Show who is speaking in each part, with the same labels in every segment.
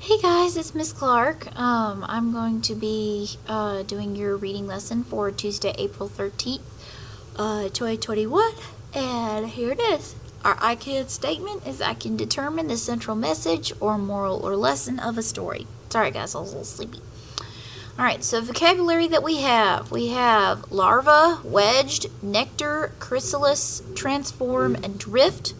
Speaker 1: Hey guys, it's Miss Clark. I'm going to be doing your reading lesson for Tuesday, April 13th, 2021. And here it is. Our I can statement is I can determine the central message or moral or lesson of a story. Sorry guys, I was a little sleepy. Alright, so vocabulary that we have larva, wedged, nectar, chrysalis, transform, and drift.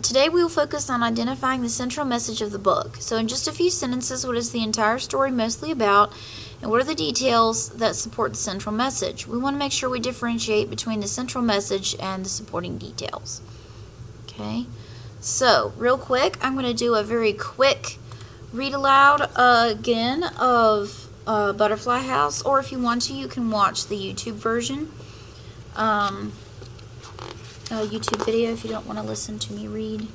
Speaker 1: Today we will focus on identifying the central message of the book. So in just a few sentences, what is the entire story mostly about, and what are the details that support the central message? We want to make sure we differentiate between the central message and the supporting details. Okay, so real quick, I'm going to do a very quick read aloud again of Butterfly House, or if you want to, you can watch the YouTube version. YouTube video if you don't want to listen to me read.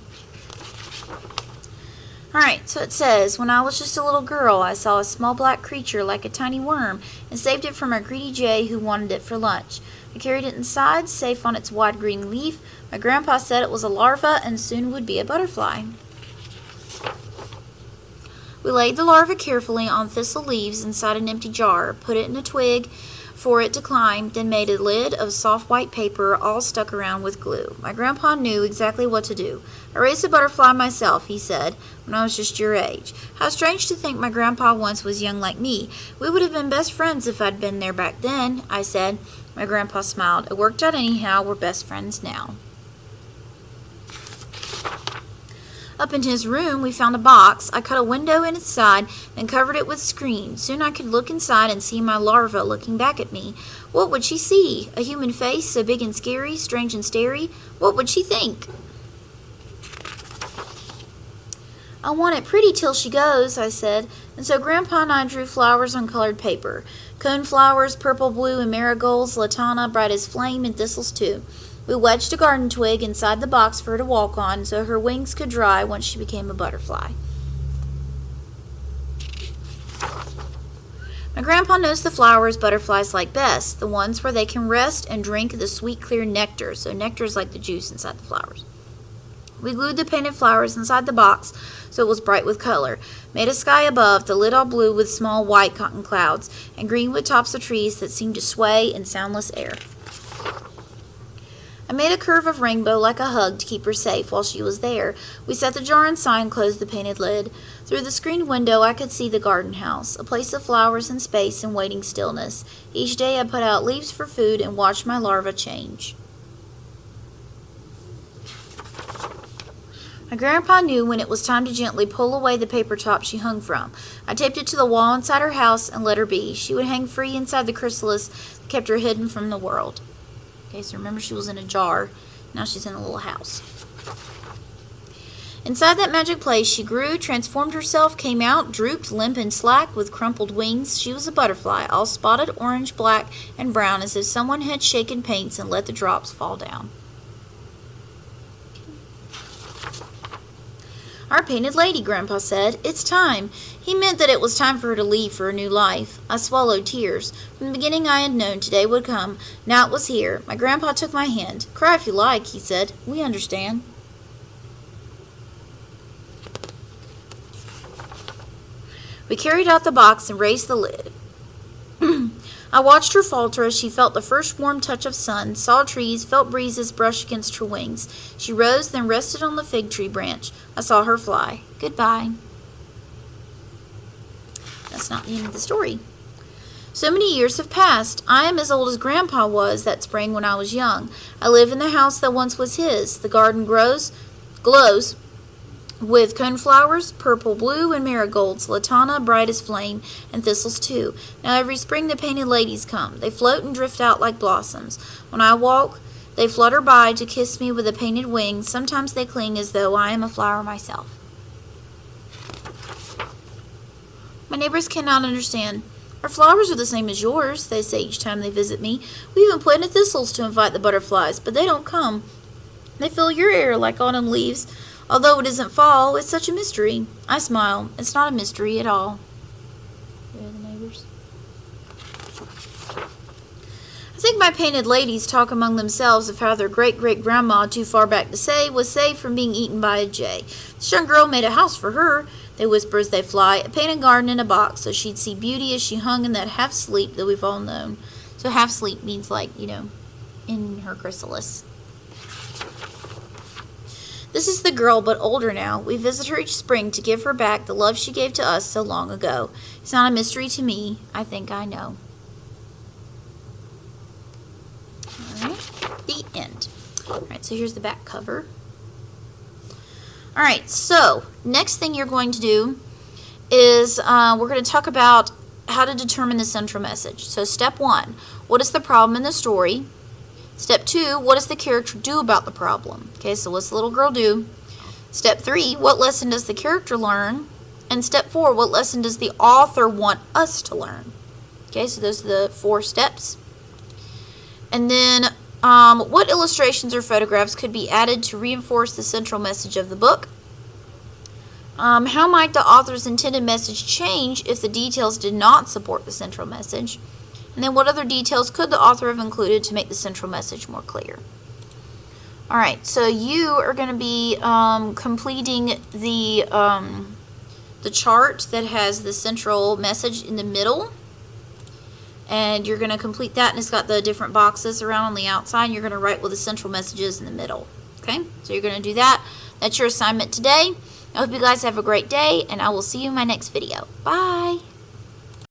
Speaker 1: Alright, so it says, when I was just a little girl, I saw a small black creature like a tiny worm and saved it from a greedy jay who wanted it for lunch. I carried it inside, safe on its wide green leaf. My grandpa said it was a larva and soon would be a butterfly. We laid the larva carefully on thistle leaves inside an empty jar, put it in a twig for it to climb, then made a lid of soft white paper all stuck around with glue. My grandpa knew exactly what to do. I raised a butterfly myself, he said, when I was just your age. How strange to think my grandpa once was young like me. We would have been best friends if I'd been there back then, I said. My grandpa smiled. It worked out anyhow. We're best friends now. Up in his room, we found a box. I cut a window in its side and covered it with screen. Soon I could look inside and see my larva looking back at me. What would she see? A human face so big and scary, strange and starey? What would she think? I want it pretty till she goes, I said, and so Grandpa and I drew flowers on colored paper. Coneflowers, purple, blue, and marigolds, latana, bright as flame, and thistles too. We wedged a garden twig inside the box for her to walk on so her wings could dry once she became a butterfly. My grandpa knows the flowers butterflies like best, the ones where they can rest and drink the sweet, clear nectar. So nectar is like the juice inside the flowers. We glued the painted flowers inside the box so it was bright with color, made a sky above, the lid all blue with small white cotton clouds, and green with tops of trees that seemed to sway in soundless air. I made a curve of rainbow like a hug to keep her safe while she was there. We set the jar inside and closed the painted lid. Through the screened window I could see the garden house, a place of flowers and space and waiting stillness. Each day I put out leaves for food and watched my larva change. My grandpa knew when it was time to gently pull away the paper top she hung from. I taped it to the wall inside her house and let her be. She would hang free inside the chrysalis that kept her hidden from the world. Okay, so remember she was in a jar. Now she's in a little house. Inside that magic place, she grew, transformed herself, came out, drooped, limp and slack, with crumpled wings. She was a butterfly, all spotted orange, black, and brown, as if someone had shaken paints and let the drops fall down. Our painted lady, Grandpa said. It's time. He meant that it was time for her to leave for a new life. I swallowed tears. From the beginning I had known today would come. Now it was here. My grandpa took my hand. Cry if you like, he said. We understand. We carried out the box and raised the lid. I watched her falter as she felt the first warm touch of sun, saw trees, felt breezes brush against her wings. She rose, then rested on the fig tree branch. I saw her fly. Goodbye. That's not the end of the story. So many years have passed. I am as old as Grandpa was that spring when I was young. I live in the house that once was his. The garden glows with coneflowers, purple, blue, and marigolds, latana, bright as flame, and thistles too. Now every spring the painted ladies come. They float and drift out like blossoms. When I walk, they flutter by to kiss me with a painted wing. Sometimes they cling as though I am a flower myself. My neighbors cannot understand. Our flowers are the same as yours, they say each time they visit me. We even planted thistles to invite the butterflies, but they don't come. They fill your air like autumn leaves. Although it isn't fall, it's such a mystery. I smile. It's not a mystery at all. Where are the neighbors? I think my painted ladies talk among themselves of how their great-great-grandma, too far back to say, was saved from being eaten by a jay. This young girl made a house for her, they whisper as they fly, a painted garden in a box, so she'd see beauty as she hung in that half-sleep that we've all known. So half-sleep means like, in her chrysalis. This is the girl, but older now. We visit her each spring to give her back the love she gave to us so long ago. It's not a mystery to me. I think I know. Alright, the end. Alright, so here's the back cover. Alright, so next thing you're going to do is we're going to talk about how to determine the central message. So step 1, what is the problem in the story? Step 2, what does the character do about the problem? Okay, so what's the little girl do? Step 3, what lesson does the character learn? And step 4, what lesson does the author want us to learn? Okay, so those are the 4 steps. And then what illustrations or photographs could be added to reinforce the central message of the book? How might the author's intended message change if the details did not support the central message? And then what other details could the author have included to make the central message more clear? Alright, so you are going to be completing the chart that has the central message in the middle. And you're going to complete that, and it's got the different boxes around on the outside. You're going to write what the central message is in the middle. Okay, so you're going to do that. That's your assignment today. I hope you guys have a great day, and I will see you in my next video. Bye!